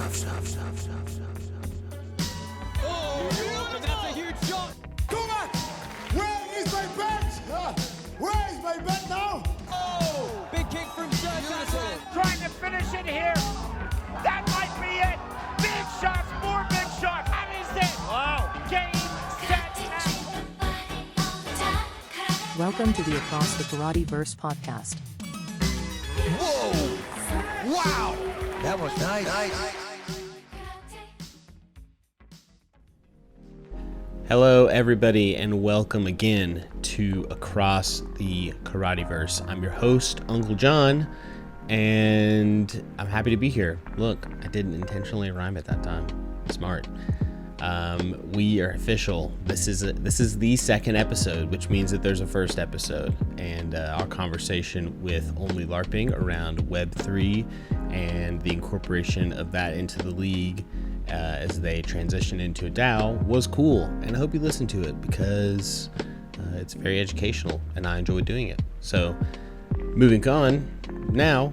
Oh, that's a huge shot. Kovacs! Where is my bet? Where is my bet now? Oh, big kick from Beautiful. Trying to finish it here. That might be it. Big shots, more big shots. That is it. Wow. Game, set, match. Welcome to the Across the Karateverse podcast. Whoa. Wow. That was nice. Hello, everybody, and welcome again to Across the Karateverse. I'm your host, Uncle John, and I'm happy to be here. Look, I didn't intentionally rhyme at that time. Smart. We are official. This is the second episode, which means that there's a first episode, and our conversation with Only LARPing around Web3 and the incorporation of that into the league as they transition into a DAO was cool, and I hope you listen to it because it's very educational and I enjoy doing it. So moving on, now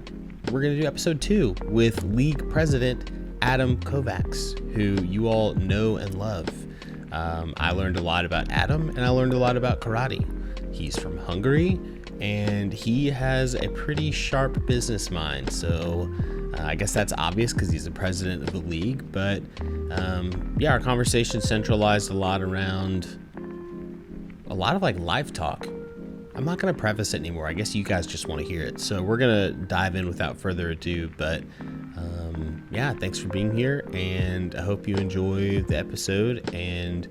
we're going to do episode 2 with League President Adam Kovacs, who you all know and love. I learned a lot about Adam, and I learned a lot about karate. He's from Hungary, and he has a pretty sharp business mind. So I guess that's obvious because he's the president of the league. But yeah, our conversation centralized a lot around a lot of like live talk. I'm not going to preface it anymore. I guess you guys just want to hear it. So we're going to dive in without further ado. But yeah, thanks for being here, and I hope you enjoy the episode. And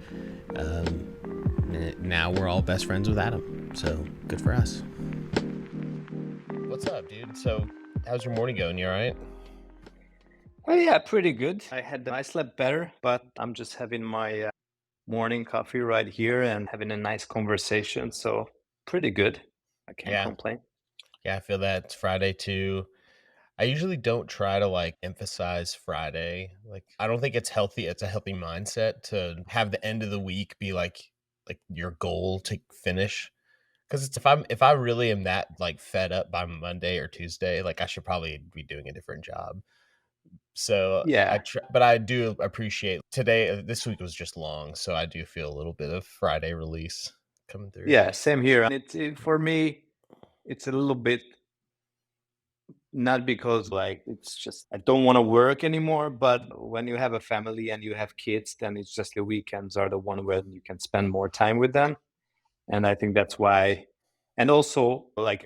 now we're all best friends with Adam, so good for us. What's up, dude? So how's your morning going? You all right? Oh yeah, pretty good. I slept better, but I'm just having my morning coffee right here and having a nice conversation. So pretty good. I can't complain. Yeah, I feel that. It's Friday too. I usually don't try to like emphasize Friday. Like, I don't think it's healthy. It's a healthy mindset to have the end of the week be like your goal to finish. Because it's if I really am that like fed up by Monday or Tuesday, like I should probably be doing a different job. So Yeah. but I do appreciate today. This week was just long, so I do feel a little bit of Friday release coming through. Yeah, same here. And for me, it's a little bit not because like it's just I don't want to work anymore, but when you have a family and you have kids, then it's just the weekends are the one where you can spend more time with them. And I think that's why. And also like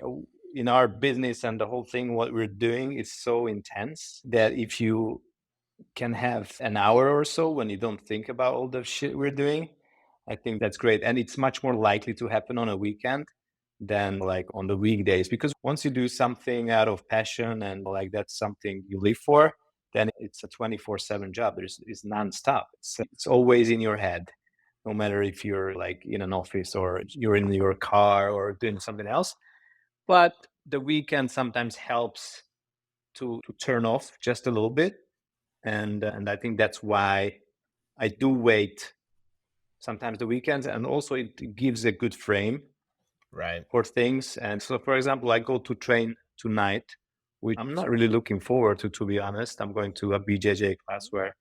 in our business and the whole thing, what we're doing is so intense that if you can have an hour or so when you don't think about all the shit we're doing, I think that's great. And it's much more likely to happen on a weekend than like on the weekdays, because once you do something out of passion and like that's something you live for, then it's a 24/7 job. It's nonstop. It's always in your head, no matter if you're like in an office or you're in your car or doing something else. But the weekend sometimes helps to turn off just a little bit, and I think that's why I do wait sometimes the weekends, and also it gives a good frame Right. for things. And so, for example, I go to train tonight, which I'm not really looking forward to be honest. I'm going to a BJJ class where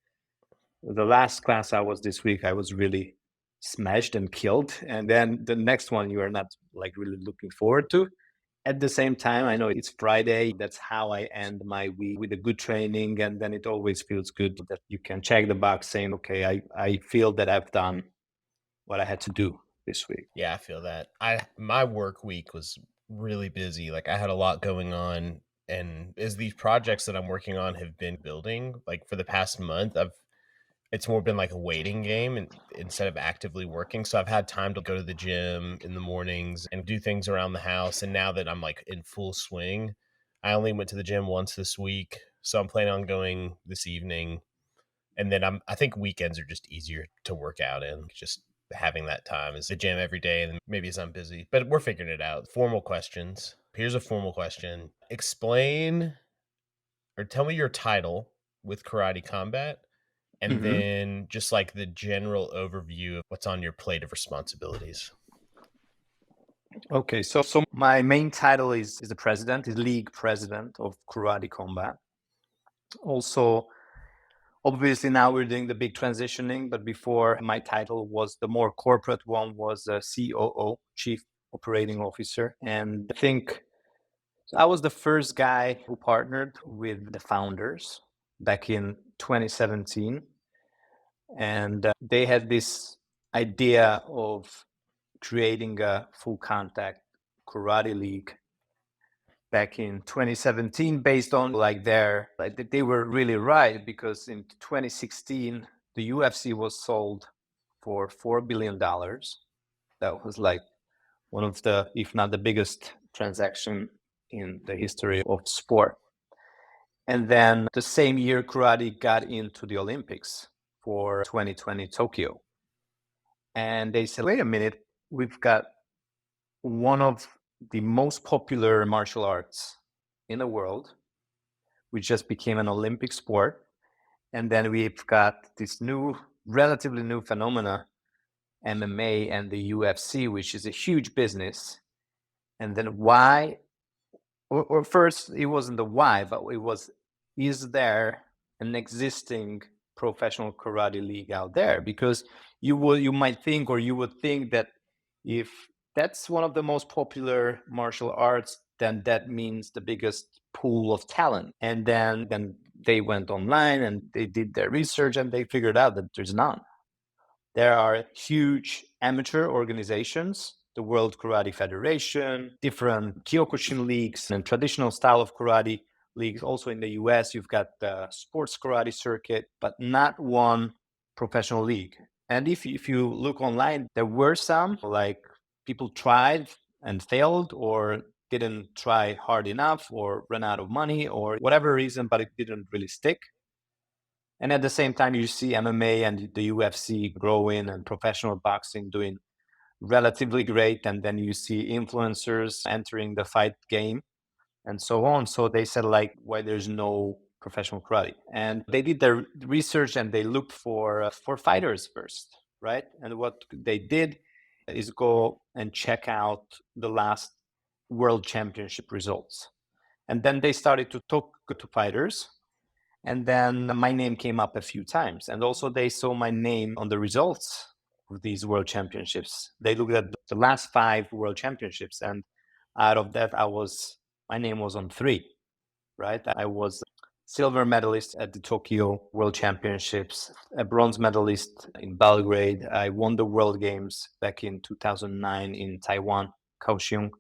the last class I was this week, I was really smashed and killed. And then the next one you are not like really looking forward to. At the same time, I know it's Friday. That's how I end my week, with a good training. And then it always feels good that you can check the box saying, okay, I feel that I've done what I had to do this week. Yeah, I feel that. My work week was really busy. Like I had a lot going on, and as these projects that I'm working on have been building, like for the past month, it's more been like a waiting game and instead of actively working. So I've had time to go to the gym in the mornings and do things around the house. And now that I'm like in full swing, I only went to the gym once this week. So I'm planning on going this evening. And then I think weekends are just easier to work out in. Just having that time is the gym every day, and maybe as I'm busy, but we're figuring it out. Formal questions. Here's a formal question. Explain or tell me your title with Karate Combat, and then just like the general overview of what's on your plate of responsibilities. Okay, so my main title is the league president of Karate Combat. Also, Obviously now we're doing the big transitioning, but before my title was the more corporate one, was COO, Chief Operating Officer. And I think I was the first guy who partnered with the founders back in 2017. And they had this idea of creating a full contact karate league back in 2017 based on they were really right, because in 2016 the UFC was sold for $4 billion. That was like one of the, if not the biggest transaction in the history of sport. And then the same year karate got into the Olympics for 2020 Tokyo. And they said, wait a minute, we've got one of the most popular martial arts in the world, which just became an Olympic sport. And then we've got this new, relatively new phenomena, MMA and the UFC, which is a huge business. And then why, or first, it wasn't the why, but it was, is there an existing professional karate league out there? Because you might think, or you would think that if that's one of the most popular martial arts, then that means the biggest pool of talent. And then they went online and they did their research and they figured out that there's none. There are huge amateur organizations, the World Karate Federation, different Kyokushin leagues and traditional style of karate leagues. Also in the US, you've got the sports karate circuit, but not one professional league. And if you look online, there were some, like people tried and failed, or didn't try hard enough, or ran out of money, or whatever reason, but it didn't really stick. And at the same time, you see MMA and the UFC growing and professional boxing doing relatively great. And then you see influencers entering the fight game and so on. So they said, like, why there's no professional karate? And they did their research and they looked for fighters first, right? And what they did is go and check out the last world championship results. And then they started to talk to fighters. And then my name came up a few times. And also they saw my name on the results of these world championships. They looked at the last 5 world championships. And out of that, my name was on 3, right? I was silver medalist at the Tokyo World Championships, a bronze medalist in Belgrade. I won the World Games back in 2009 in Taiwan, Kaohsiung.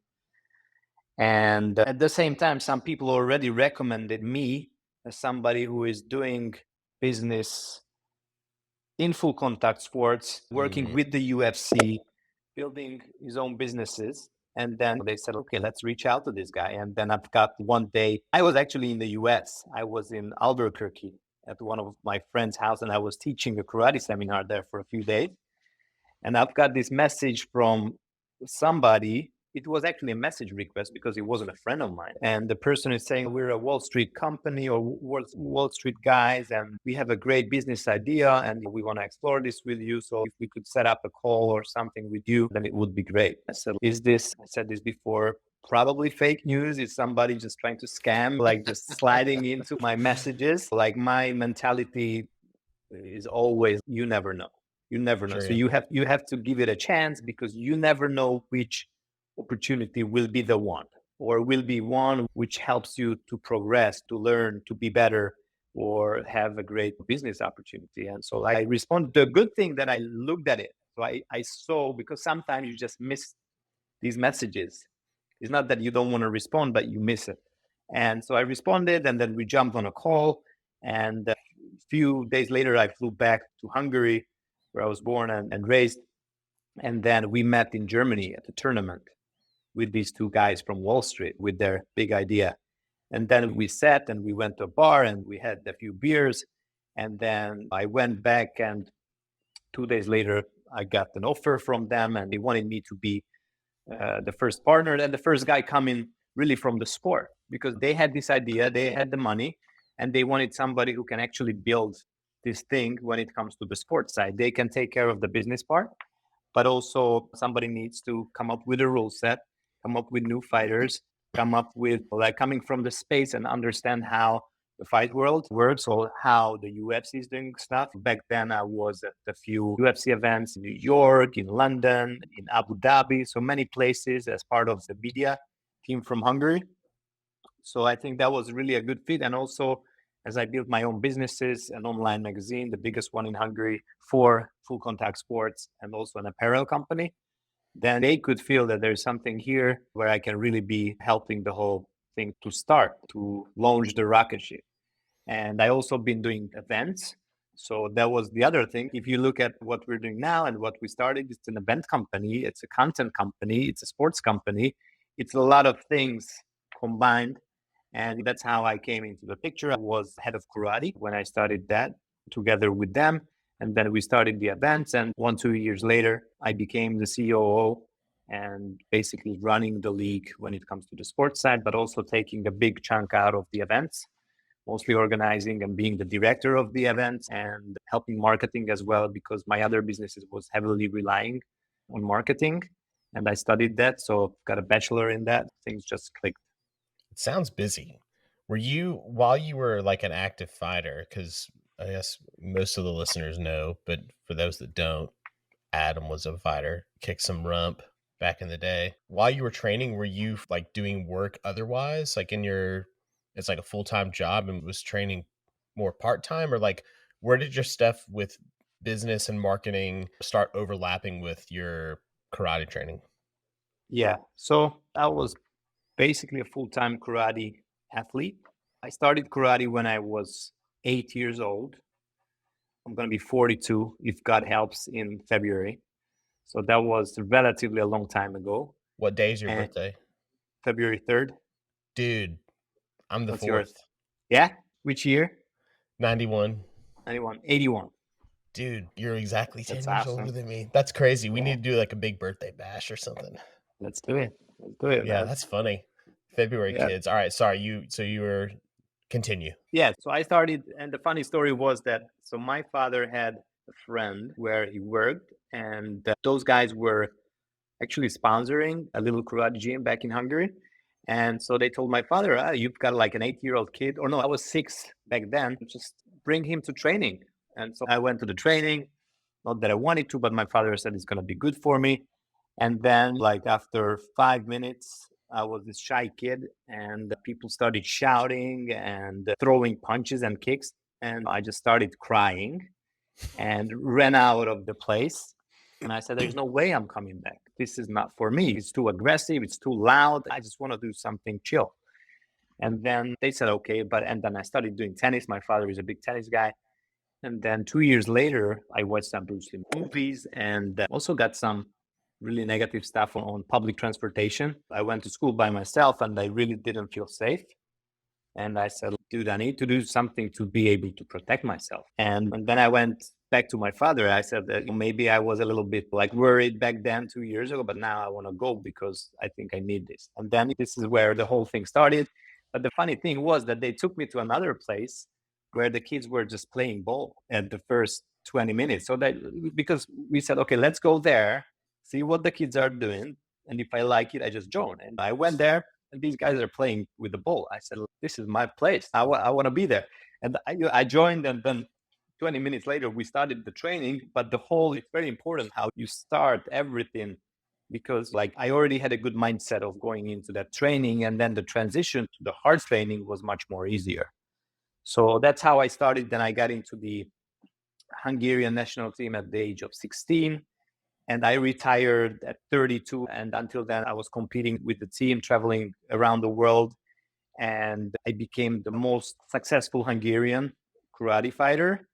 And at the same time, some people already recommended me as somebody who is doing business in full contact sports, working with the UFC, building his own businesses. And then they said, okay, let's reach out to this guy. And then I've got one day, I was actually in the US. I was in Albuquerque at one of my friend's house, and I was teaching a karate seminar there for a few days. And I've got this message from somebody. It was actually a message request because it wasn't a friend of mine. And the person is saying, we're a Wall Street company, or Wall Street guys, and we have a great business idea and we want to explore this with you. So if we could set up a call or something with you, then it would be great. I said, I said this before, probably fake news. Is somebody just trying to scam, like just sliding into my messages? Like, my mentality is always, you never know. You never know. Sure, so yeah. you have to give it a chance, because you never know which opportunity will be the one, or will be one which helps you to progress, to learn, to be better, or have a great business opportunity. And so I responded. The good thing that I looked at it. So I saw, because sometimes you just miss these messages. It's not that you don't want to respond, but you miss it. And so I responded, and then we jumped on a call. And a few days later, I flew back to Hungary, where I was born and raised. And then we met in Germany at the tournament with these 2 guys from Wall Street with their big idea. And then we sat and we went to a bar and we had a few beers. And then I went back, and 2 days later, I got an offer from them, and they wanted me to be the first partner and the first guy coming really from the sport, because they had this idea, they had the money, and they wanted somebody who can actually build this thing when it comes to the sports side. They can take care of the business part, but also somebody needs to come up with a rule set, come up with new fighters, come up with, like, coming from the space and understand how the fight world works or how the UFC is doing stuff. Back then, I was at a few UFC events in New York, in London, in Abu Dhabi, so many places as part of the media team from Hungary. So I think that was really a good fit. And also, as I built my own businesses, an online magazine, the biggest one in Hungary for full contact sports, and also an apparel company, then they could feel that there's something here where I can really be helping the whole thing to start, to launch the rocket ship. And I also been doing events. So that was the other thing. If you look at what we're doing now and what we started, it's an event company, it's a content company, it's a sports company. It's a lot of things combined. And that's how I came into the picture. I was head of karate when I started that together with them. And then we started the events. And 2 years later, I became the COO and basically running the league when it comes to the sports side, but also taking a big chunk out of the events, mostly organizing and being the director of the events and helping marketing as well, because my other businesses was heavily relying on marketing. And I studied that. So got a bachelor in that. Things just clicked. It sounds busy. Were you, while you were like an active fighter, because I guess most of the listeners know, but for those that don't, Adam was a fighter, kicked some rump back in the day. While you were training, were you like doing work otherwise? Like it's like a full-time job, and was training more part-time, or like where did your stuff with business and marketing start overlapping with your karate training? Yeah. So I was basically a full-time karate athlete. I started karate when I was 8 years old. I'm going to be 42 if God helps in February. So that was relatively a long time ago. What day is your And birthday? February 3rd. Dude, I'm the What's 4th. yours? Yeah? Which year? 91. 91. 81. Dude, you're exactly 10 That's years awesome. older than me. That's crazy. We Yeah. need to do like a big birthday bash or something. Let's do it. Let's do it, Yeah, man. that's funny. February Yeah. kids. All right, sorry. You were continue. Yeah. So I started, and the funny story was that so my father had a friend where he worked, and those guys were actually sponsoring a little karate gym back in Hungary. And so they told my father, you've got like an 8-year-old kid, or no, I was 6 back then, just bring him to training. And so I went to the training, not that I wanted to, but my father said it's going to be good for me. And then, like, after 5 minutes, I was this shy kid, and people started shouting and throwing punches and kicks. And I just started crying and ran out of the place. And I said, there's no way I'm coming back. This is not for me. It's too aggressive. It's too loud. I just want to do something chill. And then they said, okay. And then I started doing tennis. My father is a big tennis guy. And then 2 years later, I watched some Bruce Lee movies and also got some really negative stuff on public transportation. I went to school by myself and I really didn't feel safe. And I said, dude, I need to do something to be able to protect myself. And then I went back to my father. I said that maybe I was a little bit like worried back then 2 years ago, but now I want to go because I think I need this. And then this is where the whole thing started. But the funny thing was that they took me to another place where the kids were just playing ball at the first 20 minutes. So that because we said, okay, let's go there, see what the kids are doing. And if I like it, I just join. And I went there and these guys are playing with the ball. I said, this is my place. I want to be there. And I joined, and then 20 minutes later, we started the training. But it's very important how you start everything, because like I already had a good mindset of going into that training, and then the transition to the hard training was much more easier. So that's how I started. Then I got into the Hungarian national team at the age of 16. And I retired at 32. And until then, I was competing with the team, traveling around the world. And I became the most successful Hungarian karate fighter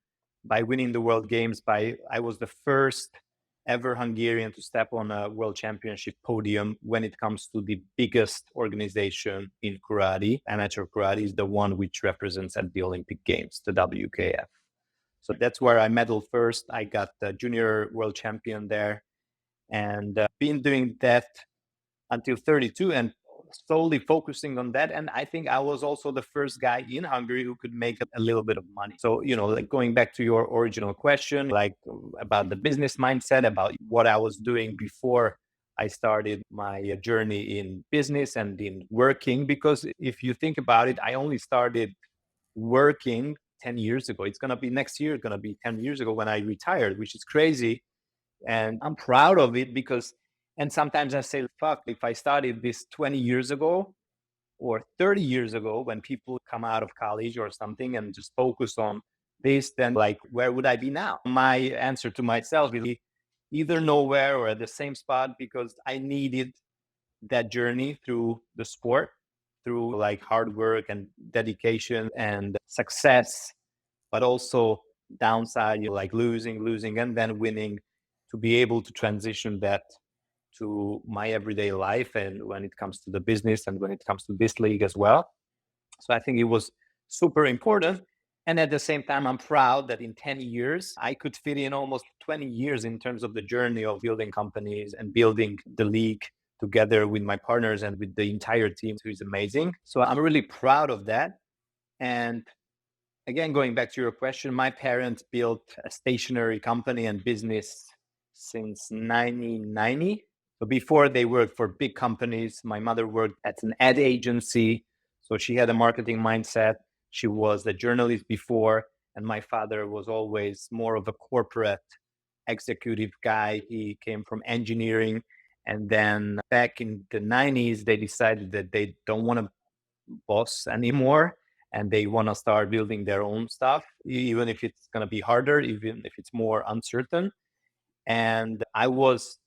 by winning the World Games. I was the first ever Hungarian to step on a World Championship podium when it comes to the biggest organization in karate. Amateur karate is the one which represents at the Olympic Games, the WKF. So that's where I medaled first. I got the junior world champion there, and been doing that until 32 and slowly focusing on that. And I think I was also the first guy in Hungary who could make a little bit of money. So, like going back to your original question, like about the business mindset, about what I was doing before I started my journey in business and in working, because if you think about it, I only started working 10 years ago. It's going to be next year, going to be 10 years ago when I retired, which is crazy. And I'm proud of it because, and sometimes I say, fuck, if I started this 20 years ago or 30 years ago, when people come out of college or something and just focus on this, then like, where would I be now? My answer to myself is either nowhere or at the same spot, because I needed that journey through the sport, through like hard work and dedication and success, but also downside, like losing, and then winning, to be able to transition that to my everyday life. And when it comes to the business and when it comes to this league as well. So I think it was super important. And at the same time, I'm proud that in 10 years, I could fit in almost 20 years in terms of the journey of building companies and building the league together with my partners and with the entire team, who is amazing. So I'm really proud of that. And again, going back to your question, my parents built a stationery company and business since 1990. So before they worked for big companies, my mother worked at an ad agency. So she had a marketing mindset. She was a journalist before, and my father was always more of a corporate executive guy. He came from engineering. And then back in the 90s, they decided that they don't want to boss anymore and they want to start building their own stuff, even if it's going to be harder, even if it's more uncertain. And I was,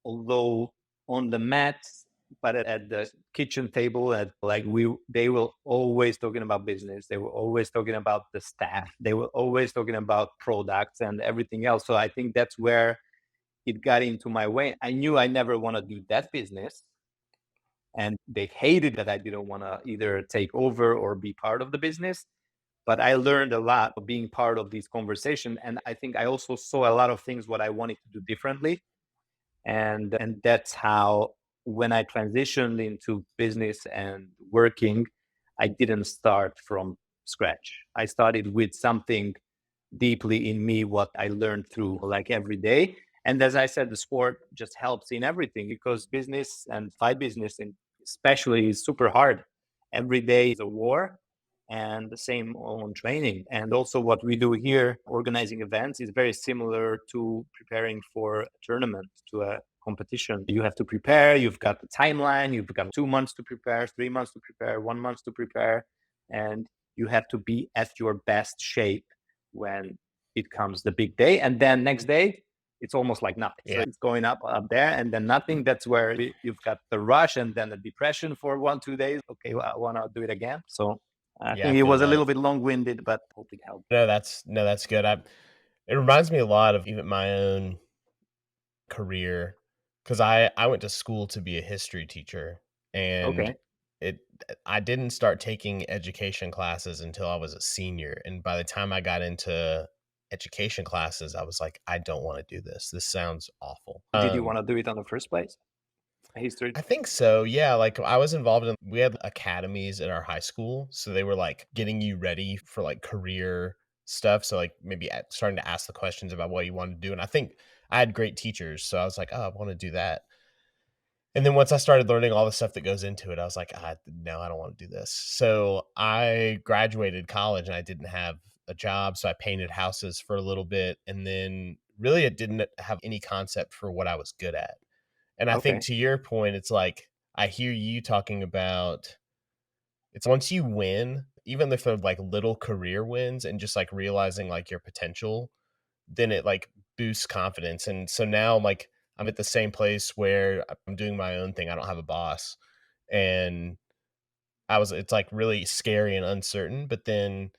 although on the mats, but at the kitchen table, at like they were always talking about business. They were always talking about the staff. They were always talking about products and everything else. So I think that's where it got into my way. I knew I never want to do that business. And they hated that I didn't want to either take over or be part of the business. But I learned a lot of being part of these conversations. And I think I also saw a lot of things what I wanted to do differently. And that's how, when I transitioned into business and working, I didn't start from scratch. I started with something deeply in me, what I learned through like every day. And as I said, the sport just helps in everything, because business and fight business, and especially, is super hard. Every day is a war, and the same on training. And also what we do here, organizing events, is very similar to preparing for a tournament, to a competition. You have to prepare, you've got the timeline, you've got 2 months to prepare, 3 months to prepare, 1 month to prepare, and you have to be at your best shape when it comes the big day. And then next day, it's almost like nothing. Yeah. So it's going up there, and then nothing. That's where you've got the rush and then the depression for 1-2 days. Okay, well, I want to do it again. So I Yeah, think I it feel was a that. little bit long-winded, but hope it helped. No, that's good. It reminds me a lot of even my own career, because I went to school to be a history teacher, and Okay. it I didn't start taking education classes until I was a senior, and by the time I got into education classes, I was like, I don't want to do this. This sounds awful. Did you want to do it on the first place? History? I think so. Yeah, like I was involved in, we had academies at our high school, so they were like getting you ready for like career stuff. So like maybe starting to ask the questions about what you want to do. And I think I had great teachers, so I was like, oh, I want to do that. And then once I started learning all the stuff that goes into it, I was like, no, I don't want to do this. So I graduated college and I didn't have a job, so I painted houses for a little bit, and then really it didn't have any concept for what I was good at. And I think Okay. to your point, it's like, I hear you talking about, it's once you win, even if they're like little career wins and just like realizing like your potential, then it like boosts confidence. And so now like I'm at the same place where I'm doing my own thing. I don't have a boss. And it's like really scary and uncertain. But then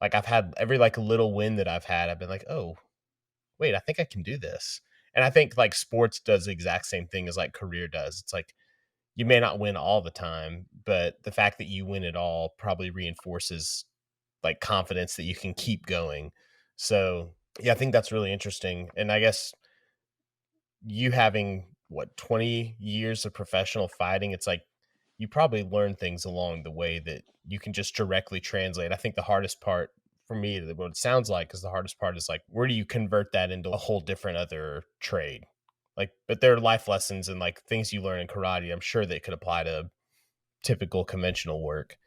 like I've had every like little win that I've had, I've been like, oh, wait, I think I can do this. And I think like sports does the exact same thing as like career does. It's like you may not win all the time, but the fact that you win it all probably reinforces like confidence that you can keep going. So yeah, I think that's really interesting. And I guess you having what, 20 years of professional fighting, it's like you probably learn things along the way that you can just directly translate. I think the hardest part for me, what it sounds like, is the hardest part is like, where do you convert that into a whole different other trade? Like, but there are life lessons and like things you learn in karate, I'm sure they could apply to typical conventional work.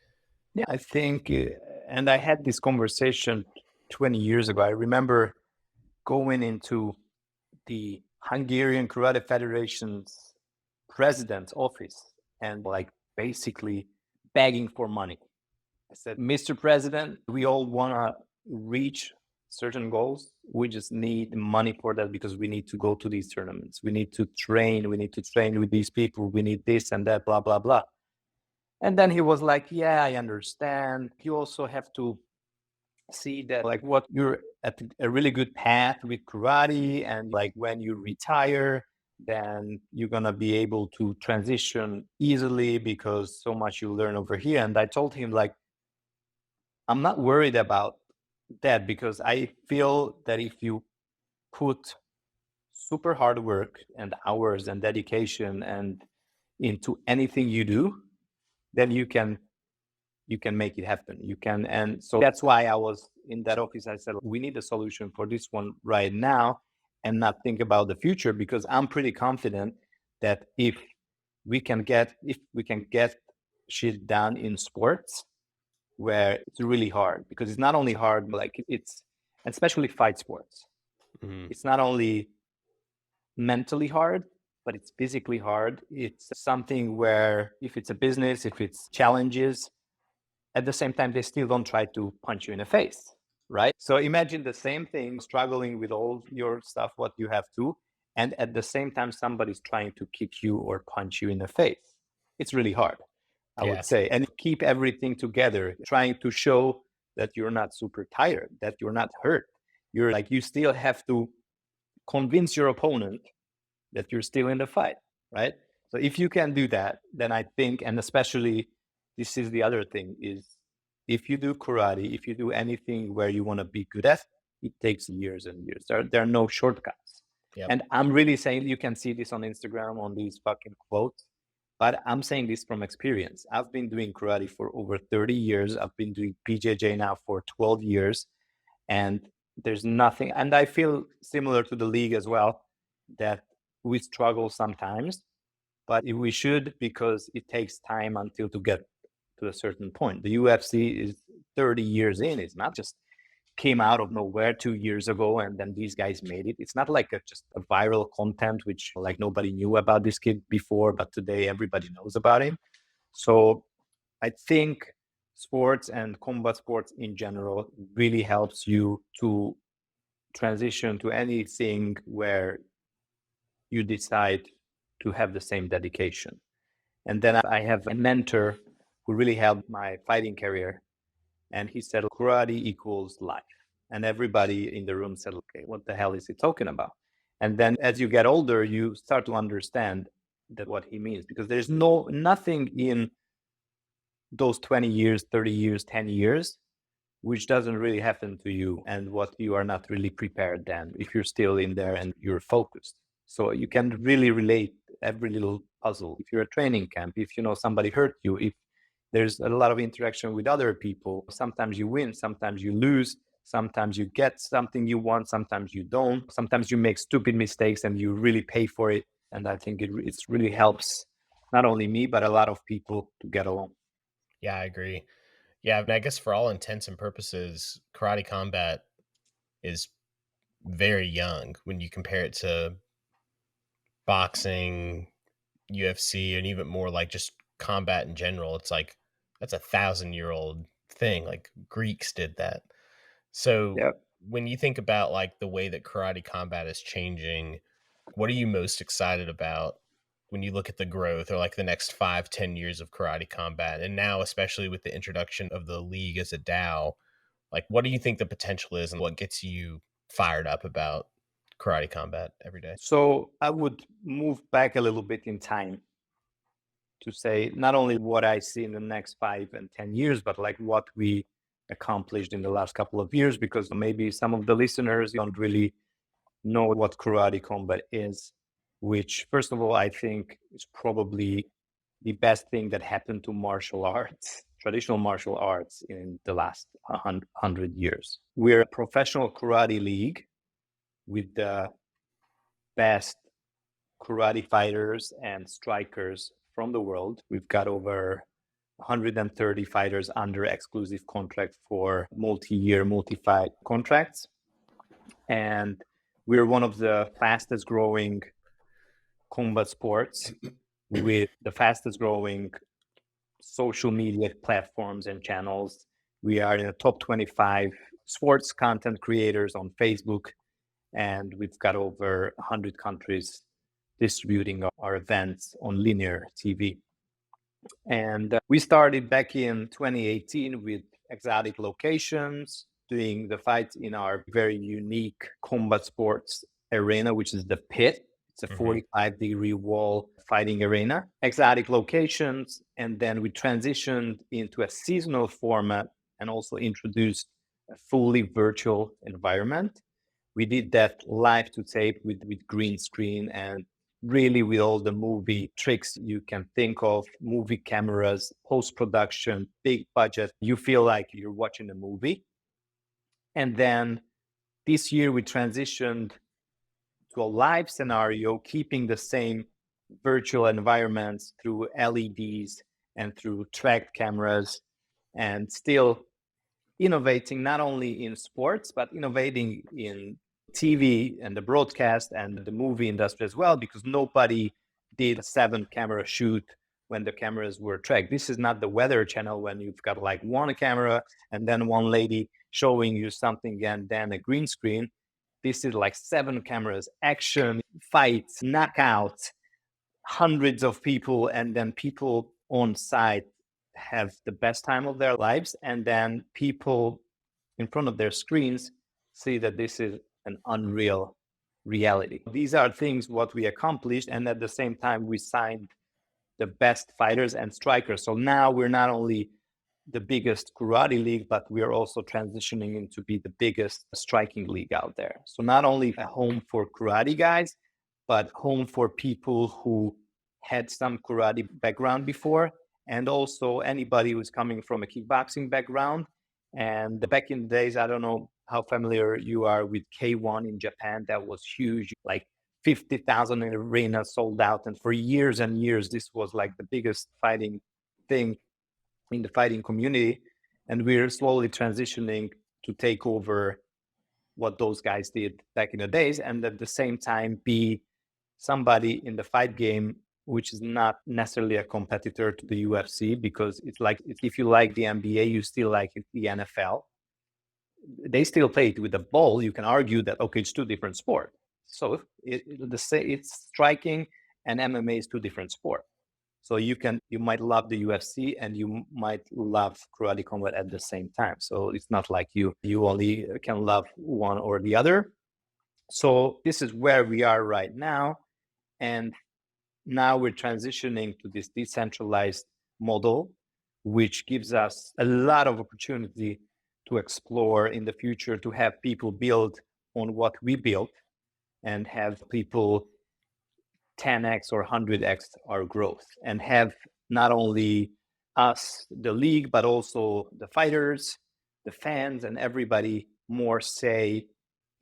Yeah, I think And I had this conversation 20 years ago. I remember going into the Hungarian Karate Federation's president's office and like basically begging for money. I said, Mr. President, we all want to reach certain goals. We just need money for that because we need to go to these tournaments. We need to train. We need to train with these people. We need this and that, blah, blah, blah. And then he was like, yeah, I understand. You also have to see that like what you're at a really good path with karate, and like when you retire, then you're going to be able to transition easily because so much you learn over here. And I told him like, I'm not worried about that because I feel that if you put super hard work and hours and dedication and into anything you do, then you can make it happen. You can. And so that's why I was in that office. I said, we need a solution for this one right now and not think about the future, because I'm pretty confident that if we can get shit done in sports where it's really hard, because it's not only hard, like it's, especially fight sports. Mhm. It's not only mentally hard, but it's physically hard. It's something where if it's a business, if it's challenges, at the same time, they still don't try to punch you in the face, right? So imagine the same thing, struggling with all your stuff, what you have to, and at the same time, somebody's trying to kick you or punch you in the face. It's really hard, I Yeah. would say. And keep everything together, trying to show that you're not super tired, that you're not hurt. You're like, you still have to convince your opponent that you're still in the fight, right? So if you can do that, then I think, and especially this is the other thing, is if you do karate, if you do anything where you want to be good at, it takes years and years. There are no shortcuts. Yep. And I'm really saying, you can see this on Instagram, on these fucking quotes, but I'm saying this from experience. I've been doing karate for over 30 years. I've been doing PJJ now for 12 years. And there's nothing, and I feel similar to the league as well, that we struggle sometimes, but we should, because it takes time until to get to a certain point. The UFC is 30 years in. It's not just came out of nowhere 2 years ago and then these guys made it. It's not like just a viral content, which like nobody knew about this kid before, but today everybody knows about him. So I think sports and combat sports in general really helps you to transition to anything where you decide to have the same dedication. And then I have a mentor who really helped my fighting career. And he said, karate equals life. And everybody in the room said, okay, what the hell is he talking about? And then as you get older, you start to understand that what he means, because there's nothing in those 20 years, 30 years, 10 years, which doesn't really happen to you, and what you are not really prepared then if you're still in there and you're focused. So you can really relate every little puzzle. If you're a training camp, if you know somebody hurt you, if there's a lot of interaction with other people, sometimes you win, sometimes you lose, sometimes you get something you want, sometimes you don't, sometimes you make stupid mistakes and you really pay for it. And I think it really helps not only me, but a lot of people to get along. Yeah, I agree. Yeah, and I guess for all intents and purposes, karate combat is very young when you compare it to boxing, UFC, and even more like just combat in general. It's like that's 1,000-year-old thing. Like Greeks did that. So Yeah. when you think about like the way that karate combat is changing, what are you most excited about when you look at the growth, or like the next 5-10 years of karate combat? And now, especially with the introduction of the league as a DAO, like what do you think the potential is and what gets you fired up about karate combat every day? So I would move back a little bit in time to say not only what I see in the next 5 and 10 years, but like what we accomplished in the last couple of years, because maybe some of the listeners don't really know what karate combat is, which first of all, I think is probably the best thing that happened to martial arts, traditional martial arts, in the last 100 years. We're a professional karate league with the best karate fighters and strikers from the world. We've got over 130 fighters under exclusive contract for multi-year, multi-fight contracts. And we're one of the fastest growing combat sports with the fastest growing social media platforms and channels. We are in the top 25 sports content creators on Facebook, and we've got over 100 countries distributing our events on linear TV. And we started back in 2018 with exotic locations, doing the fights in our very unique combat sports arena, which is the Pit. It's a 45-degree wall fighting arena, exotic locations. And then we transitioned into a seasonal format and also introduced a fully virtual environment. We did that live to tape with green screen and really with all the movie tricks you can think of, movie cameras, post-production, big budget. You feel like you're watching a movie. And then this year we transitioned to a live scenario, keeping the same virtual environments through LEDs and through tracked cameras, and still innovating not only in sports, but innovating in TV and the broadcast and the movie industry as well, because nobody did a 7-camera shoot when the cameras were tracked. This is not the Weather Channel when you've got like one camera and then one lady showing you something and then a green screen. This is like 7 cameras, action, fights, knockouts, hundreds of people, and then people on site have the best time of their lives, and then people in front of their screens see that this is an unreal reality. These are things what we accomplished, and at the same time we signed the best fighters and strikers. So now we're not only the biggest karate league, but we are also transitioning into be the biggest striking league out there. So not only a home for karate guys, but home for people who had some karate background before, and also anybody who's coming from a kickboxing background. And back in the days, I don't know how familiar you are with K1 in Japan. That was huge, like 50,000 in arena, sold out. And for years and years, this was like the biggest fighting thing in the fighting community. And we're slowly transitioning to take over what those guys did back in the days, and at the same time be somebody in the fight game which is not necessarily a competitor to the UFC, because it's like if you like the NBA, you still like the NFL. They still play it with the ball. You can argue that, okay, it's 2 different sports. So it's striking and MMA is 2 different sports. So you might love the UFC and you might love karate combat at the same time. So it's not like you only can love one or the other. So this is where we are right now. And now we're transitioning to this decentralized model, which gives us a lot of opportunity to explore in the future, to have people build on what we built and have people 10x or 100x our growth, and have not only us, the league, but also the fighters, the fans, and everybody more say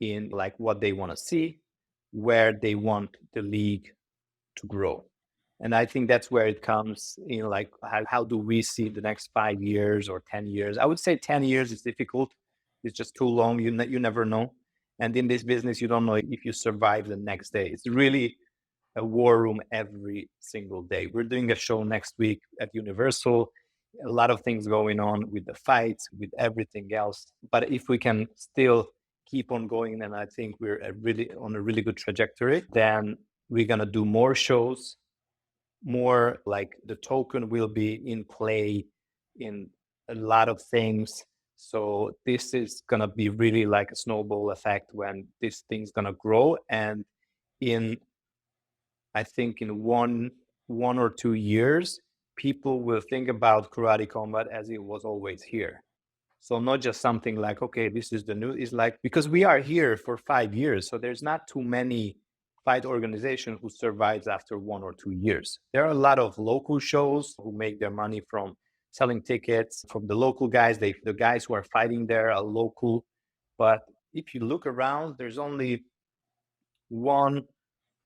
in like what they want to see, where they want the league to grow. And I think that's where it comes in, like how do we see the next 5 years or 10 years? I would say 10 years is difficult. It's just too long. You never know. And in this business, you don't know if you survive the next day. It's really a war room every single day. We're doing a show next week at Universal. A lot of things going on with the fights, with everything else. But if we can still keep on going, then I think we're on a really good trajectory. Then we're going to do more shows, more like the token will be in play in a lot of things. So this is going to be really like a snowball effect when this thing's going to grow. And I think in one or 2 years, people will think about karate combat as it was always here. So not just something like, okay, this is the new, it's like, because we are here for 5 years. So there's not too many fight organization who survives after 1 or 2 years. There are a lot of local shows who make their money from selling tickets from the local guys. The guys who are fighting there are local. But if you look around, there's only 1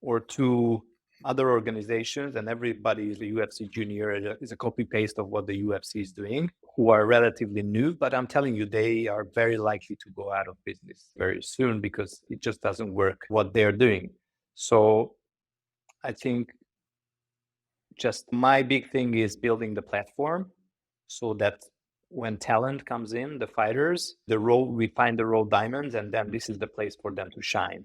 or 2 other organizations, and everybody is a UFC junior, is a copy paste of what the UFC is doing, who are relatively new. But I'm telling you, they are very likely to go out of business very soon because it just doesn't work what they're doing. So I think just my big thing is building the platform so that when talent comes in, the fighters, we find the raw diamonds, and then this is the place for them to shine.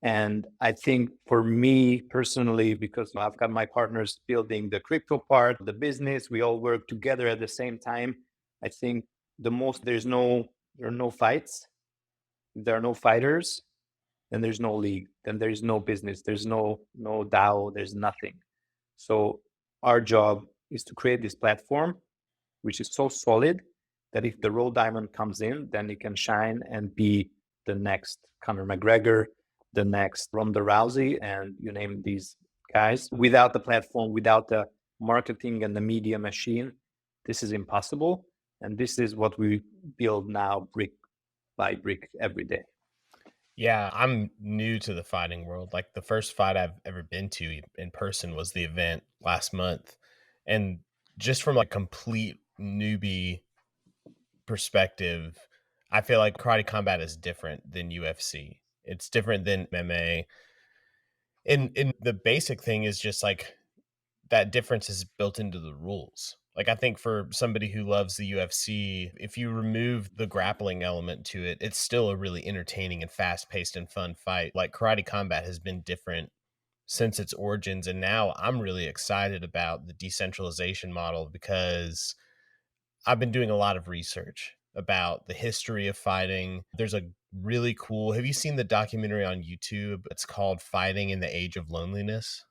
And I think for me personally, because I've got my partners building the crypto part, the business, we all work together at the same time. I think there are no fights, there are no fighters, then there's no league, then there's no business, there's no DAO, there's nothing. So our job is to create this platform, which is so solid that if the raw diamond comes in, then it can shine and be the next Conor McGregor, the next Ronda Rousey, and you name these guys. Without the platform, without the marketing and the media machine, this is impossible. And this is what we build now, brick by brick, every day. Yeah, I'm new to the fighting world. Like the first fight I've ever been to in person was the event last month. And just from a complete newbie perspective, I feel like karate combat is different than UFC. It's different than MMA. And the basic thing is just like that difference is built into the rules. Like I think for somebody who loves the UFC, if you remove the grappling element to it, it's still a really entertaining and fast-paced and fun fight. Like karate combat has been different since its origins, and now I'm really excited about the decentralization model because I've been doing a lot of research about the history of fighting. There's a really cool, have you seen the documentary on YouTube? It's called Fighting in the Age of Loneliness.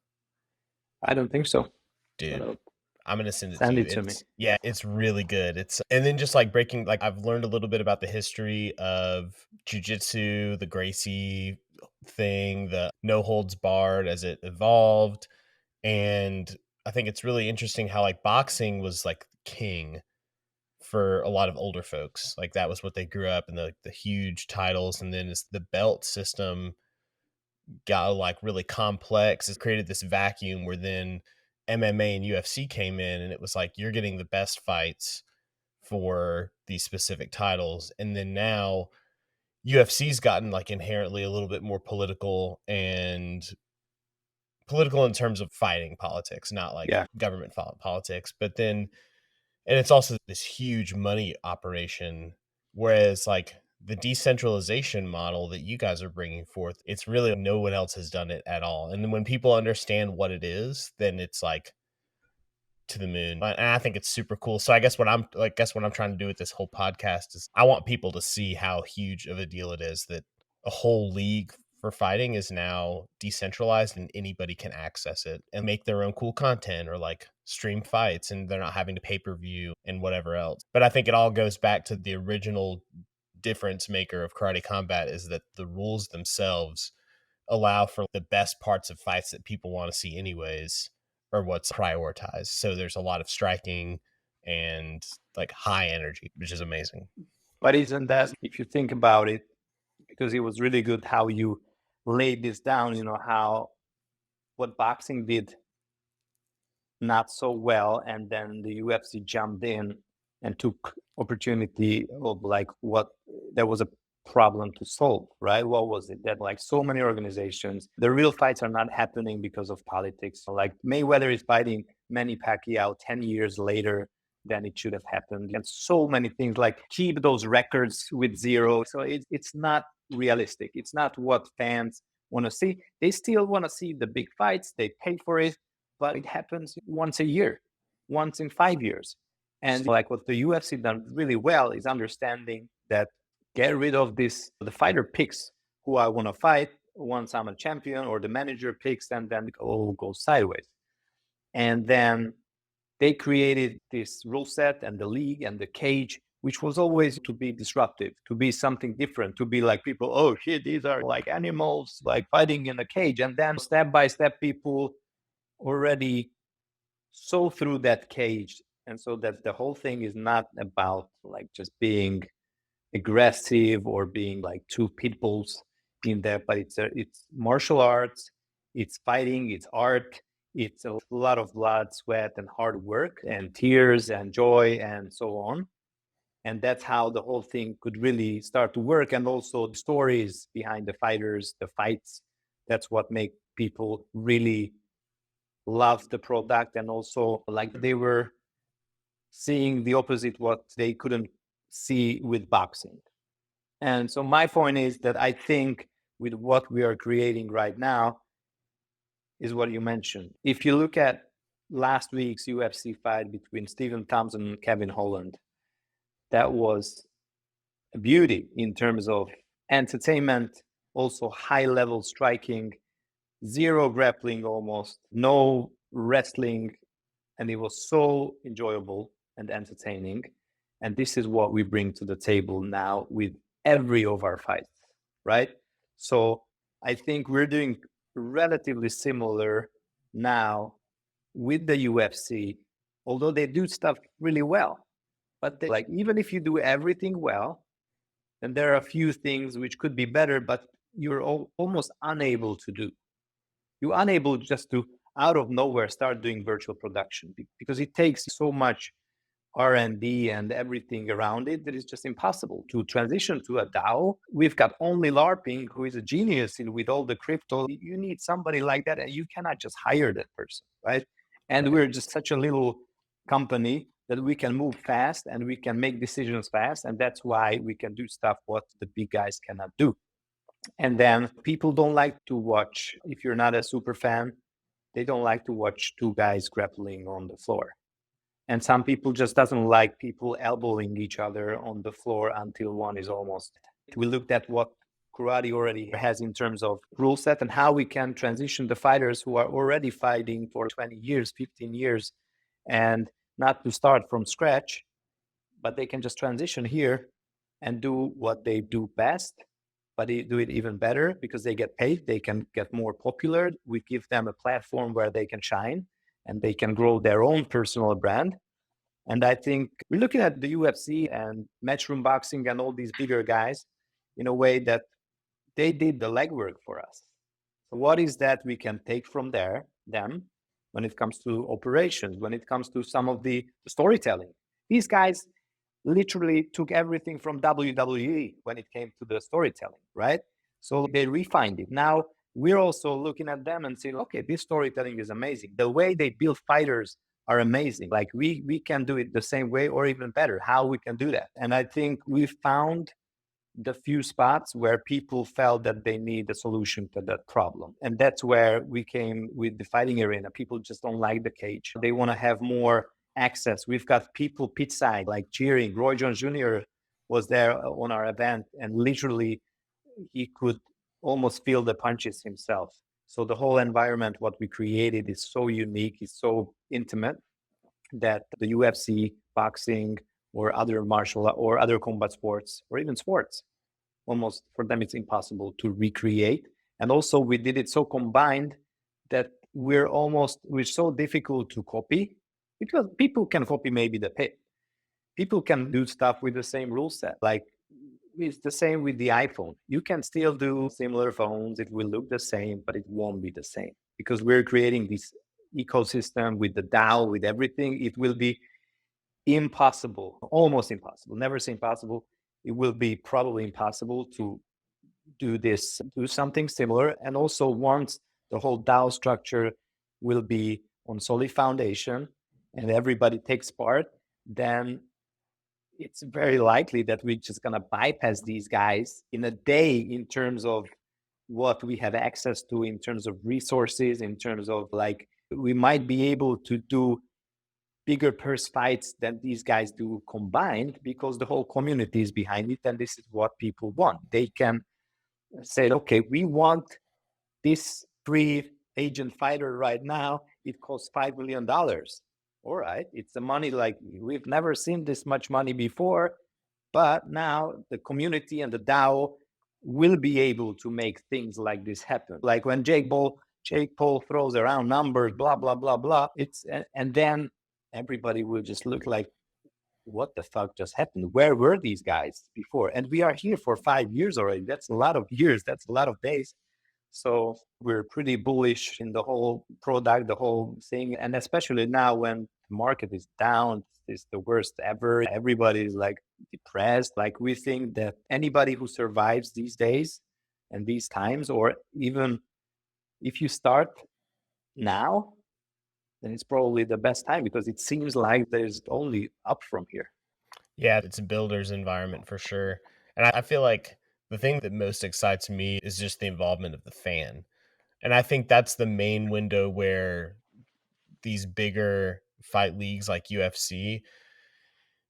I don't think so. Dude, I'm gonna send it Send to you. it to me. Yeah, it's really good. And then just like breaking, like I've learned a little bit about the history of jujitsu, the Gracie thing, the no holds barred as it evolved, and I think it's really interesting how like boxing was like king for a lot of older folks. Like that was what they grew up in, the huge titles, and then it's the belt system got like really complex. It created this vacuum where then MMA and UFC came in, and it was like you're getting the best fights for these specific titles. And then now UFC's gotten like inherently a little bit more political in terms of fighting politics, not like government politics. But then, and it's also this huge money operation. Whereas like the decentralization model that you guys are bringing forth, it's really no one else has done it at all. And then when people understand what it is, then it's like to the moon. And I think it's super cool. So I guess what I'm trying to do with this whole podcast is I want people to see how huge of a deal it is that a whole league for fighting is now decentralized and anybody can access it and make their own cool content or like stream fights, and they're not having to pay-per-view and whatever else. But I think it all goes back to the original difference maker of karate combat is that the rules themselves allow for the best parts of fights that people want to see anyways, or what's prioritized. So there's a lot of striking and like high energy, which is amazing. But isn't that, if you think about it, because it was really good how you laid this down, how what boxing did not so well, and then the UFC jumped in and took opportunity of like what there was a problem to solve, right? What was it? That like so many organizations, the real fights are not happening because of politics. Like Mayweather is fighting Manny Pacquiao 10 years later than it should have happened. And so many things like keep those records with zero. So it's not realistic. It's not what fans want to see. They still want to see the big fights. They pay for it, but it happens once a year, once in 5 years. And like what the UFC done really well is understanding that get rid of this, the fighter picks who I want to fight once I'm a champion, or the manager picks, and then it all goes sideways. And then they created this rule set and the league and the cage, which was always to be disruptive, to be something different, to be like people, oh shit, these are like animals, like fighting in a cage. And then step by step, people already saw through that cage. And so that the whole thing is not about like just being aggressive or being like two pit bulls in there, but it's martial arts. It's fighting, it's art, it's a lot of blood, sweat, and hard work, and tears, and joy, and so on. And that's how the whole thing could really start to work. And also the stories behind the fighters, the fights, that's what make people really love the product. And also like they were seeing the opposite what they couldn't see with boxing. And so my point is that I think with what we are creating right now is what you mentioned. If you look at last week's UFC fight between Stephen Thompson and Kevin Holland, that was a beauty in terms of entertainment, also high level striking, zero grappling almost, no wrestling, and it was so enjoyable and entertaining. And this is what we bring to the table now with every of our fights, right? So I think we're doing relatively similar now with the UFC, although they do stuff really well. But like even if you do everything well, then there are a few things which could be better, but you're almost unable to do. You're unable just to out of nowhere start doing virtual production because it takes so much R&D and everything around it that it's just impossible to transition to a DAO. We've got only LARPing, who is a genius with all the crypto. You need somebody like that, and you cannot just hire that person, right? And we're just such a little company that we can move fast and we can make decisions fast, and that's why we can do stuff what the big guys cannot do. And then people don't like to watch, if you're not a super fan, they don't like to watch two guys grappling on the floor. And some people just doesn't like people elbowing each other on the floor until one is almost. We looked at what karate already has in terms of rule set and how we can transition the fighters who are already fighting for 20 years, 15 years, and not to start from scratch, but they can just transition here and do what they do best, but they do it even better because they get paid, they can get more popular. We give them a platform where they can shine and they can grow their own personal brand. And I think we're looking at the UFC and Matchroom Boxing and all these bigger guys in a way that they did the legwork for us. So what is that we can take from them when it comes to operations, when it comes to some of the storytelling? These guys literally took everything from WWE when it came to the storytelling, right? So they refined it. Now we're also looking at them and saying, okay, this storytelling is amazing. The way they build fighters are amazing. Like we can do it the same way or even better, how we can do that. And I think we found the few spots where people felt that they need a solution to that problem. And that's where we came with the fighting arena. People just don't like the cage. They want to have more access. We've got people pit side, like cheering. Roy Jones Jr. was there on our event and literally he could almost feel the punches himself. So the whole environment, what we created is so unique, is so intimate that the UFC, boxing, or other martial or other combat sports, or even sports, almost for them it's impossible to recreate. And also we did it so combined that we're so difficult to copy because people can copy maybe the pit. People can do stuff with the same rule set. Like it's the same with the iPhone. You can still do similar phones. It will look the same, but it won't be the same because we're creating this ecosystem with the DAO, with everything. It will be impossible, almost impossible, never say impossible. It will be probably impossible to do something similar. And also once the whole DAO structure will be on solid foundation and everybody takes part, then it's very likely that we're just going to bypass these guys in a day in terms of what we have access to, in terms of resources, in terms of like, we might be able to do bigger purse fights than these guys do combined because the whole community is behind it. And this is what people want. They can say, okay, we want this free agent fighter right now. It costs $5 million. All right, it's the money like we've never seen this much money before, but now the community and the DAO will be able to make things like this happen. Like when Jake Paul throws around numbers, blah, blah, blah, blah. And then everybody will just look like, what the fuck just happened? Where were these guys before? And we are here for 5 years already. That's a lot of years. That's a lot of days. So we're pretty bullish in the whole product, the whole thing. And especially now when the market is down, it's the worst ever. Everybody is like depressed. Like we think that anybody who survives these days and these times, or even if you start now, then it's probably the best time because it seems like there's only up from here. Yeah, it's a builder's environment for sure. And I feel like the thing that most excites me is just the involvement of the fan. And I think that's the main window where these bigger fight leagues like UFC,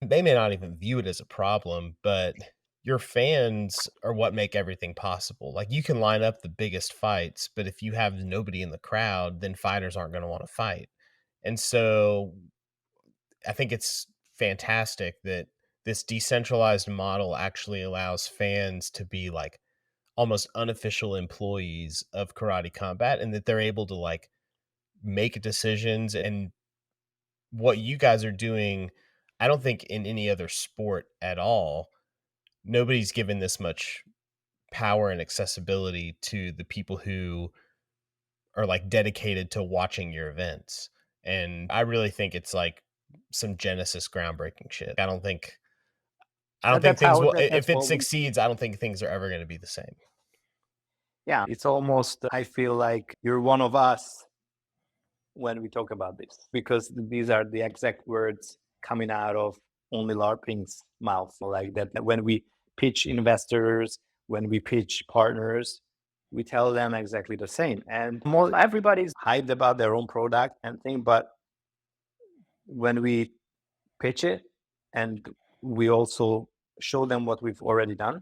they may not even view it as a problem, but your fans are what make everything possible. Like you can line up the biggest fights, but if you have nobody in the crowd, then fighters aren't going to want to fight. And so I think it's fantastic that this decentralized model actually allows fans to be like almost unofficial employees of karate combat and that they're able to like make decisions. And what you guys are doing, I don't think in any other sport at all, nobody's given this much power and accessibility to the people who are like dedicated to watching your events. And I really think it's like some Genesis groundbreaking shit. I don't think That's things how will, that's if it what we, succeeds, I don't think things are ever going to be the same. yeah, it's almost, I feel like you're one of us when we talk about this because these are the exact words coming out of only LARPing's mouth. Like that when we pitch investors, when we pitch partners, we tell them exactly the same. And more, everybody's hyped about their own product and thing, but when we pitch it and we also show them what we've already done,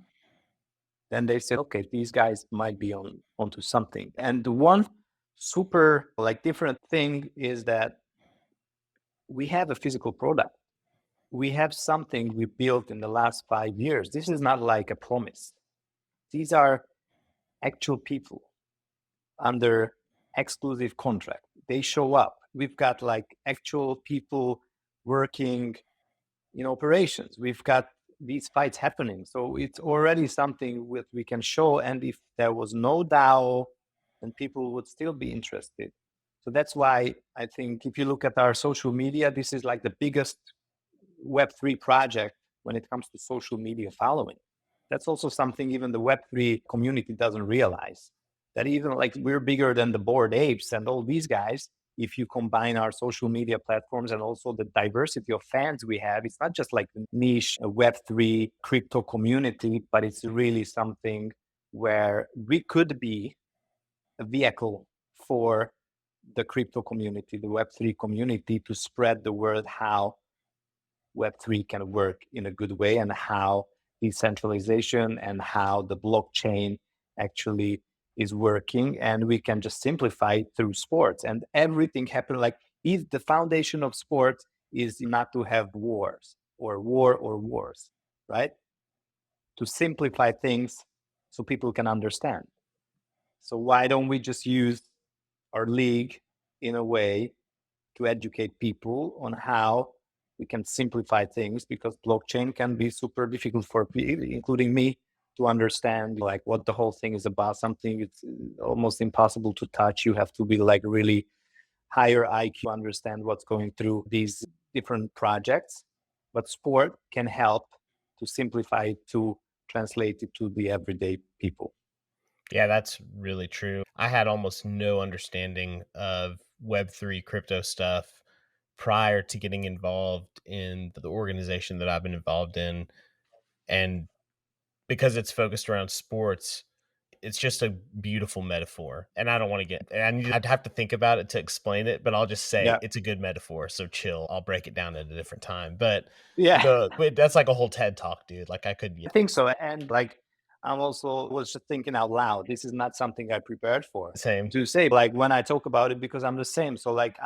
then they say, okay, these guys might be onto something. And the one super like different thing is that we have a physical product. We have something we built in the last 5 years. This is not like a promise. These are actual people under exclusive contract. They show up. We've got like actual people working in operations. We've got these fights happening. So it's already something that we can show. And if there was no DAO, then people would still be interested. So that's why I think if you look at our social media, this is like the biggest Web3 project when it comes to social media following. That's also something even the Web3 community doesn't realize. That even like we're bigger than the Bored Apes and all these guys. If you combine our social media platforms and also the diversity of fans we have, it's not just like the niche Web3 crypto community, but it's really something where we could be a vehicle for the crypto community, the Web3 community to spread the word how Web3 can work in a good way and how decentralization and how the blockchain actually is working. And we can just simplify it through sports and everything happen like if the foundation of sports is not to have wars or wars, right? To simplify things so people can understand. So why don't we just use our league in a way to educate people on how we can simplify things because blockchain can be super difficult for people, including me, to understand like what the whole thing is about. Something it's almost impossible to touch. You have to be like really higher IQ to understand what's going through these different projects. But sport can help to simplify it, to translate it to the everyday people. Yeah, that's really true. I had almost no understanding of Web3 crypto stuff prior to getting involved in the organization that I've been involved in. And because it's focused around sports, it's just a beautiful metaphor. And I don't want to I'd have to think about it to explain it, but I'll just say Yeah. it's a good metaphor. So chill. I'll break it down at a different time. But Yeah. that's like a whole TED talk, dude. Like I could, I think so. And like, I'm also was just thinking out loud. This is not something I prepared for same. to say. Like when I talk about it, because I'm the same. So like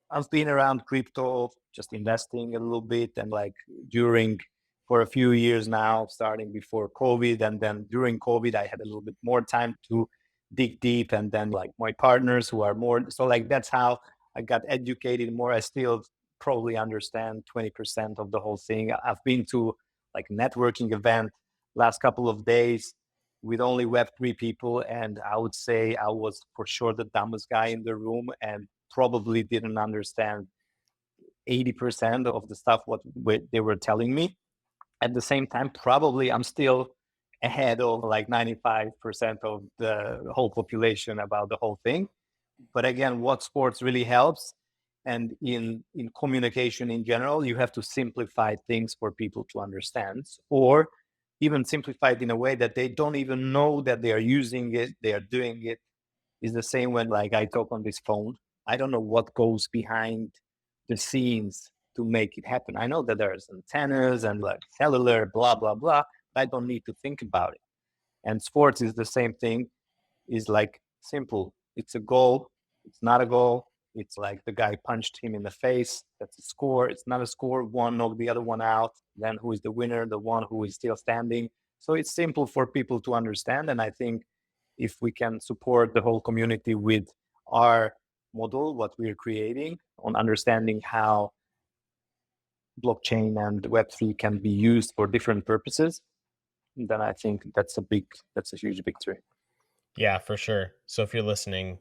I've been around crypto, just investing a little bit, and like during for a few years now, starting before COVID, and then during COVID, I had a little bit more time to dig deep, and then like my partners who are more. So like that's how I got educated more. I still probably understand 20% of the whole thing. I've been to like networking event last couple of days with only Web3 people. And I would say I was for sure the dumbest guy in the room and probably didn't understand 80% of the stuff what they were telling me. At the same time, probably I'm still ahead of like 95% of the whole population about the whole thing. But again, what sports really helps, and in communication in general, you have to simplify things for people to understand, or even simplify it in a way that they don't even know that they are using it, they are doing it. Is the same when like I talk on this phone. I don't know what goes behind the scenes to make it happen. I know that there's antennas and like cellular, blah, blah, blah. But I don't need to think about it. And sports is the same thing, is like simple. It's a goal. It's not a goal. It's like the guy punched him in the face. That's a score. It's not a score. One knocked the other one out. Then who is the winner? The one who is still standing. So it's simple for people to understand. And I think if we can support the whole community with our model, what we're creating on understanding how blockchain and Web3 can be used for different purposes, then I think that's a huge victory. Yeah, for sure. So if you're listening,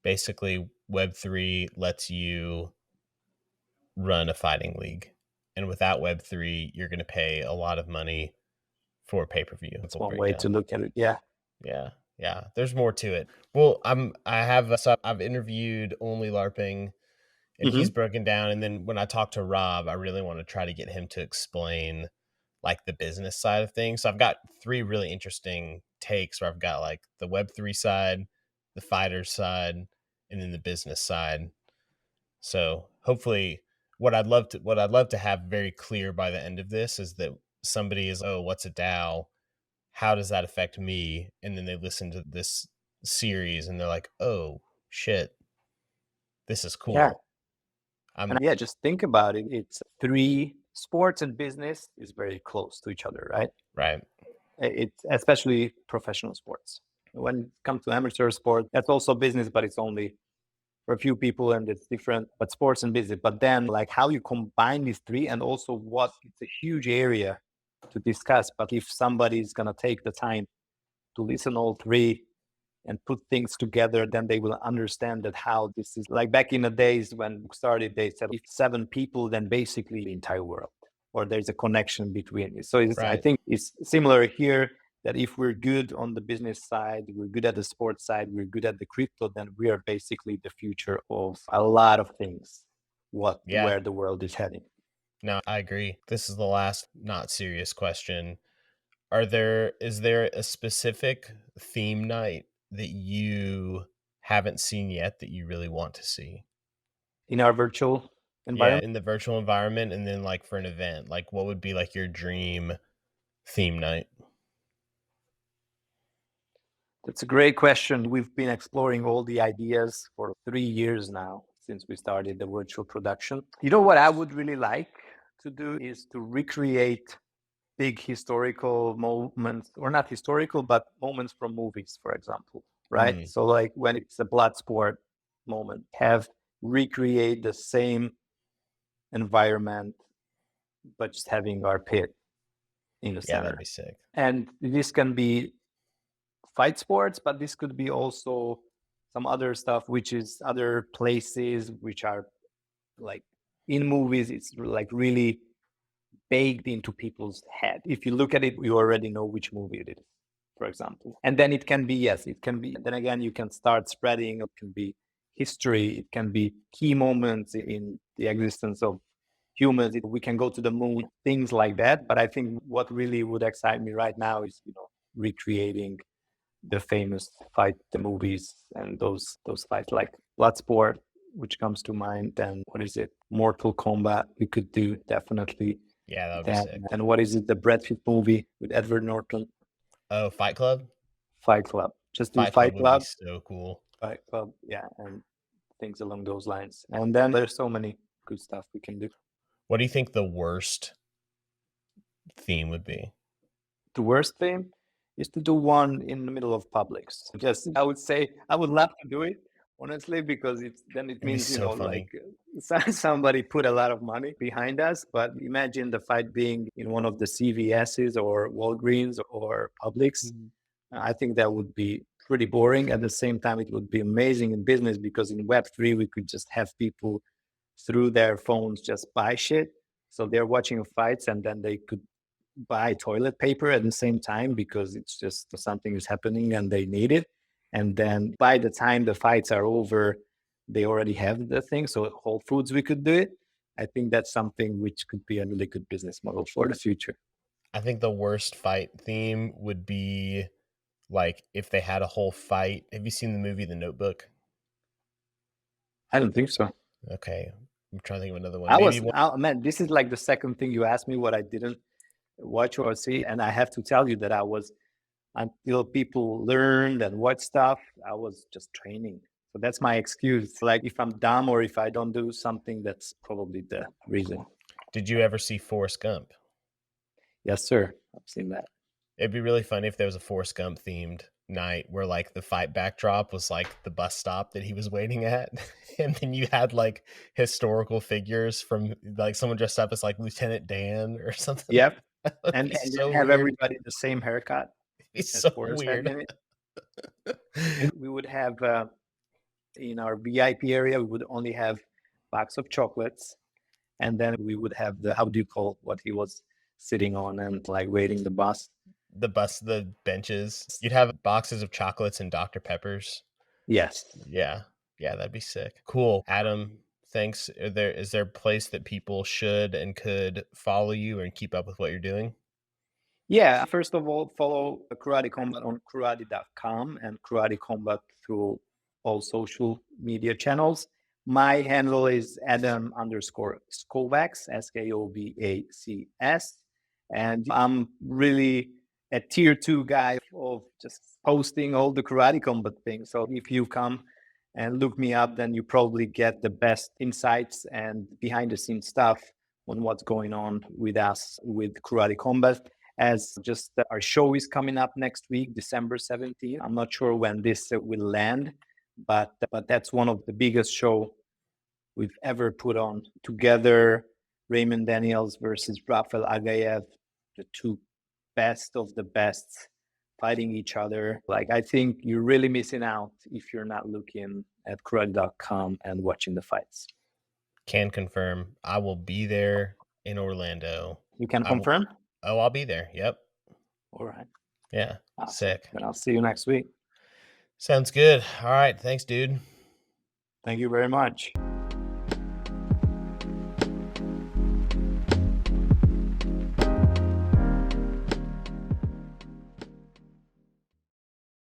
basically Web3 lets you run a fighting league. And without Web3, you're going to pay a lot of money for pay-per-view. That's one way to look at it. Yeah. Yeah. There's more to it. Well, I've interviewed Only LARPing, and he's broken down. And then when I talk to Rob, I really want to try to get him to explain like the business side of things. So I've got 3 really interesting takes where I've got like the Web3 side, the fighter side, and then the business side. So hopefully what I'd love to have very clear by the end of this is that somebody is, oh, what's a DAO? How does that affect me? And then they listen to this series and they're like, oh shit, this is cool. Yeah. Just think about it. It's 3 sports and business is very close to each other, right? Right. It's especially professional sports. When it comes to amateur sport, that's also business, but it's only for a few people and it's different. But sports and business. But then like how you combine these 3 and also what it's a huge area to discuss. But if somebody is gonna take the time to listen all 3 and put things together, then they will understand that how this is like back in the days when it started, they said if 7 people, then basically the entire world, or there's a connection between it. So I think it's similar here, that if we're good on the business side, we're good at the sports side, we're good at the crypto, then we are basically the future of a lot of things, where the world is heading. No, I agree. This is the last not serious question. Is there a specific theme night that you haven't seen yet that you really want to see in our virtual environment? Yeah, in the virtual environment, and then like for an event, like what would be like your dream theme night? That's a great question. We've been exploring all the ideas for 3 years now since we started the virtual production. You know what I would really like to do is to recreate big historical moments, or not historical, but moments from movies, for example, right? So like when it's a blood sport moment, recreate the same environment, but just having our pit in the center. Yeah, that'd be sick. And this can be fight sports, but this could be also some other stuff, which is other places which are like in movies. It's like really baked into people's head. If you look at it, you already know which movie it is, for example. And then it can be, then again, you can start spreading. It can be history. It can be key moments in the existence of humans. We can go to the moon, things like that. But I think what really would excite me right now is, recreating the famous fight, the movies, and those fights like Bloodsport, which comes to mind. And what is it? Mortal Kombat. We could do definitely. Yeah, that would be sick. And what is it? The Brad Pitt movie with Edward Norton. Oh, Fight Club? Fight Club. Just do Fight Club. Would be so cool. Fight Club, yeah, and things along those lines. And then there's so many good stuff we can do. What do you think the worst theme would be? The worst theme is to do one in the middle of Publix. Just, I would say, I would love to do it, honestly, because it means, so funny. Like somebody put a lot of money behind us. But imagine the fight being in one of the CVS's or Walgreens or Publix. I think that would be pretty boring. At the same time, it would be amazing in business because in Web3, we could just have people through their phones just buy shit. So they're watching fights and then they could buy toilet paper at the same time because it's just something is happening and they need it. And then by the time the fights are over, they already have the thing. So at Whole Foods, we could do it. I think that's something which could be a really good business model for the future. I think the worst fight theme would be like if they had a whole fight. Have you seen the movie The Notebook? I don't think so. Okay. I'm trying to think of another one. Man, this is like the second thing you asked me what I didn't watch or see. And I have to tell you that I was, until people learned and watch stuff, I was just training. So that's my excuse. Like if I'm dumb or if I don't do something, that's probably the reason. Did you ever see Forrest Gump? Yes, sir. I've seen that. It'd be really funny if there was a Forrest Gump themed night where like the fight backdrop was like the bus stop that he was waiting at. And then you had like historical figures from like someone dressed up as like Lieutenant Dan or something. Yep. That'd And be then so have weird. everybody the same haircut. It's as so Forrest had weird. in it. And we would have in our VIP area, we would only have box of chocolates, and then we would have the, how do you call what he was sitting on and like waiting the bus. The benches. You'd have boxes of chocolates and Dr. Peppers. Yes. Yeah, that'd be sick. Cool. Adam, thanks. Is there a place that people should and could follow you and keep up with what you're doing? Yeah. First of all, follow Karate Combat on karate.com and Karate Combat through all social media channels. My handle is Adam_Kovacs, Kovacs. And I'm really a tier 2 guy of just posting all the Karate Combat things. So if you come and look me up, then you probably get the best insights and behind the scenes stuff on what's going on with us with Karate Combat. As just our show is coming up next week, December 17th. I'm not sure when this will land, but that's one of the biggest show we've ever put on together. Raymond Daniels versus Rafael Agaev, the two best of the best fighting each other. Like, I think you're really missing out if you're not looking at karate.com and watching the fights. Can confirm. I will be there in Orlando. You can confirm? I'll be there. Yep. All right. Yeah. Awesome. Sick. And I'll see you next week. Sounds good. All right. Thanks, dude. Thank you very much.